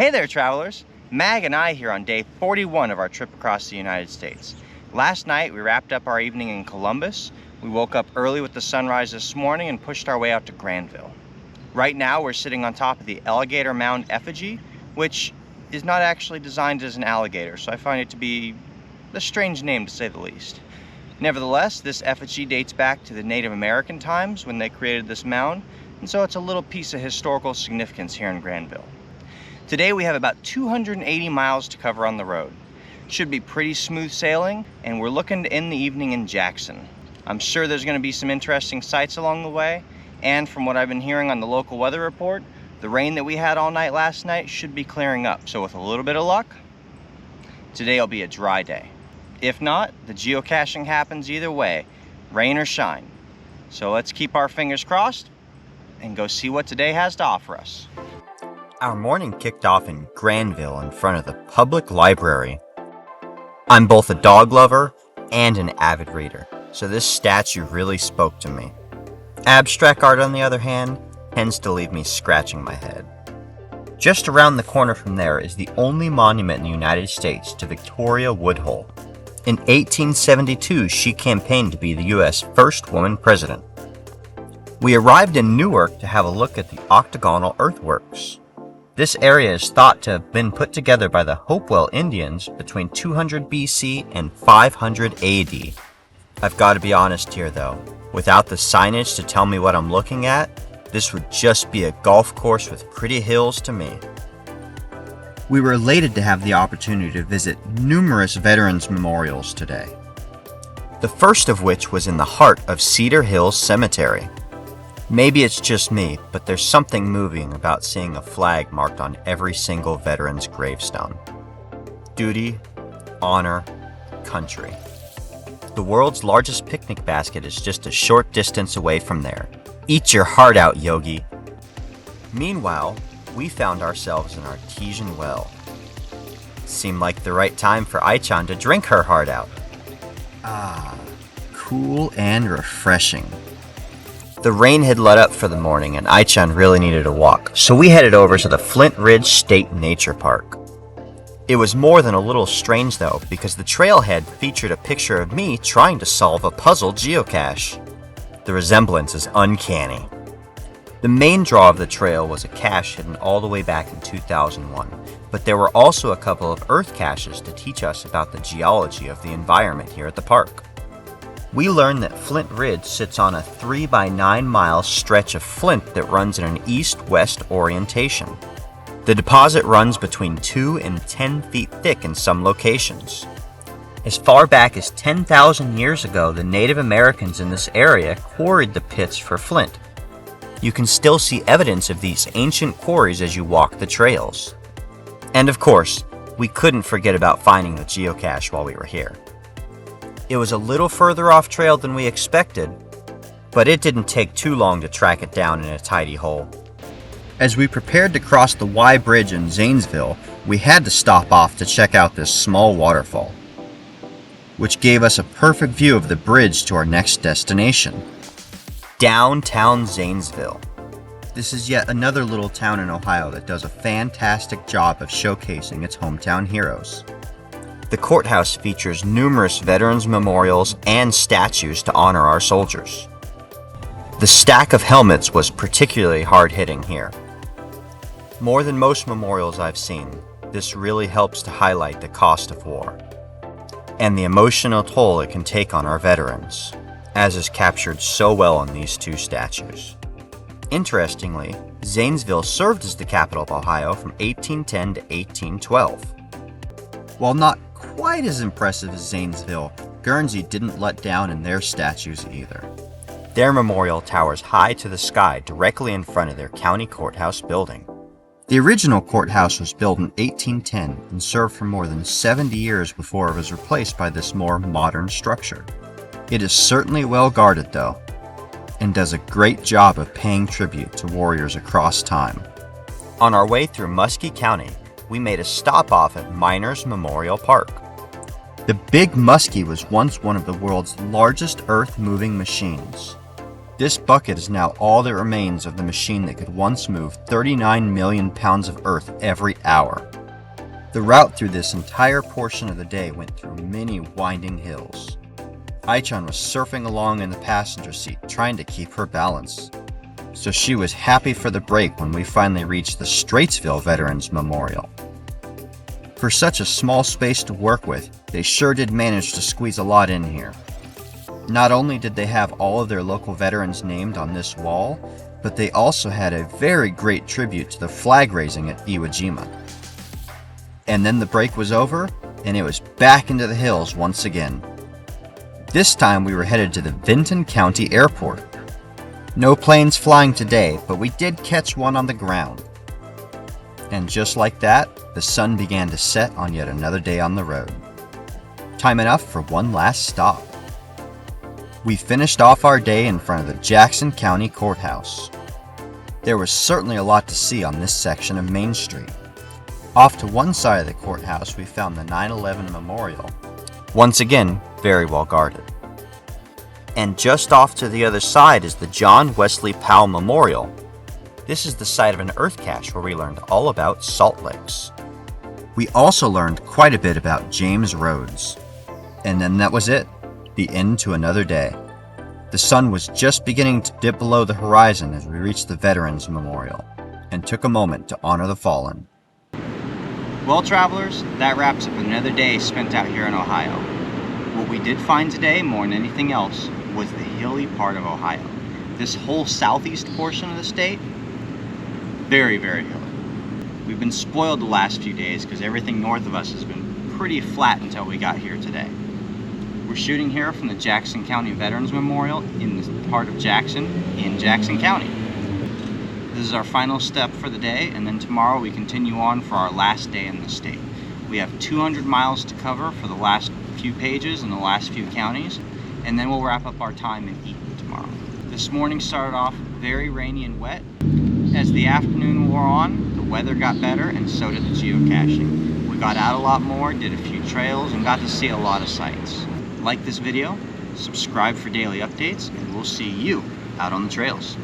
Hey there, travelers! Mag and I here on day 41 of our trip across the United States. Last night we wrapped up our evening in Columbus. We woke up early with the sunrise this morning and pushed our way out to Granville. Right now we're sitting on top of the Alligator Mound effigy, which is not actually designed as an alligator, so I find it to be a strange name to say the least. Nevertheless, this effigy dates back to the Native American times when they created this mound, and so it's a little piece of historical significance here in Granville. Today we have about 280 miles to cover on the road. Should be pretty smooth sailing, and we're looking to end the evening in Jackson. I'm sure there's going to be some interesting sights along the way, and from what I've been hearing on the local weather report, the rain that we had all night last night should be clearing up, so with a little bit of luck, today will be a dry day. If not, the geocaching happens either way, rain or shine. So let's keep our fingers crossed and go see what today has to offer us. Our morning kicked off in Granville in front of the public library. I'm both a dog lover and an avid reader, so this statue really spoke to me. Abstract art, on the other hand, tends to leave me scratching my head. Just around the corner from there is the only monument in the United States to Victoria Woodhull. In 1872, she campaigned to be the U.S. first woman president. We arrived in Newark to have a look at the octagonal earthworks. This area is thought to have been put together by the Hopewell Indians between 200 BC and 500 AD. I've got to be honest here though, without the signage to tell me what I'm looking at, this would just be a golf course with pretty hills to me. We were elated to have the opportunity to visit numerous veterans memorials today. The first of which was in the heart of Cedar Hills Cemetery. Maybe it's just me, but there's something moving about seeing a flag marked on every single veteran's gravestone. Duty, honor, country. The world's largest picnic basket is just a short distance away from there. Eat your heart out, Yogi. Meanwhile, we found ourselves an artesian well. Seemed like the right time for Aichan to drink her heart out. Ah, cool and refreshing. The rain had let up for the morning and Aichan really needed a walk, so we headed over to the Flint Ridge State Nature Park. It was more than a little strange though, because the trailhead featured a picture of me trying to solve a puzzle geocache. The resemblance is uncanny. The main draw of the trail was a cache hidden all the way back in 2001, but there were also a couple of earth caches to teach us about the geology of the environment here at the park. We learned that Flint Ridge sits on a 3 by 9 mile stretch of flint that runs in an east-west orientation. The deposit runs between 2 and 10 feet thick in some locations. As far back as 10,000 years ago, the Native Americans in this area quarried the pits for flint. You can still see evidence of these ancient quarries as you walk the trails. And of course, we couldn't forget about finding the geocache while we were here. It was a little further off trail than we expected, but it didn't take too long to track it down in a tidy hole. As we prepared to cross the Y Bridge in Zanesville, we had to stop off to check out this small waterfall, which gave us a perfect view of the bridge to our next destination, downtown Zanesville. This is yet another little town in Ohio that does a fantastic job of showcasing its hometown heroes. The courthouse features numerous veterans memorials and statues to honor our soldiers. The stack of helmets was particularly hard-hitting here. More than most memorials I've seen, this really helps to highlight the cost of war and the emotional toll it can take on our veterans, as is captured so well in these two statues. Interestingly, Zanesville served as the capital of Ohio from 1810 to 1812. While not quite as impressive as Zanesville, Guernsey didn't let down in their statues either. Their memorial towers high to the sky directly in front of their county courthouse building. The original courthouse was built in 1810 and served for more than 70 years before it was replaced by this more modern structure. It is certainly well guarded though, and does a great job of paying tribute to warriors across time. On our way through Muskie County, we made a stop off at Miners Memorial Park. The Big Muskie was once one of the world's largest earth-moving machines. This bucket is now all that remains of the machine that could once move 39 million pounds of earth every hour. The route through this entire portion of the day went through many winding hills. Aichon was surfing along in the passenger seat, trying to keep her balance. So she was happy for the break when we finally reached the Straitsville Veterans Memorial. For such a small space to work with, they sure did manage to squeeze a lot in here. Not only did they have all of their local veterans named on this wall, but they also had a very great tribute to the flag raising at Iwo Jima. And then the break was over, and it was back into the hills once again. This time we were headed to the Vinton County Airport. No planes flying today, but we did catch one on the ground. And just like that, the sun began to set on yet another day on the road. Time enough for one last stop. We finished off our day in front of the Jackson County Courthouse. There was certainly a lot to see on this section of Main Street. Off to one side of the courthouse we found the 9/11 Memorial, once again very well guarded. And just off to the other side is the John Wesley Powell Memorial. This is the site of an earth cache where we learned all about salt licks. We also learned quite a bit about James Rhodes. And then that was it. The end to another day. The sun was just beginning to dip below the horizon as we reached the Veterans Memorial and took a moment to honor the fallen. Well, travelers, that wraps up another day spent out here in Ohio. What we did find today, more than anything else, was the hilly part of Ohio. This whole southeast portion of the state, very, very hilly. We've been spoiled the last few days because everything north of us has been pretty flat until we got here today. We're shooting here from the Jackson County Veterans Memorial in the part of Jackson, in Jackson County. This is our final step for the day, and then tomorrow we continue on for our last day in the state. We have 200 miles to cover for the last few pages and the last few counties, and then we'll wrap up our time in Eaton tomorrow. This morning started off very rainy and wet. As the afternoon wore on, the weather got better, and so did the geocaching. We got out a lot more, did a few trails, and got to see a lot of sights. Like this video, subscribe for daily updates, and we'll see you out on the trails.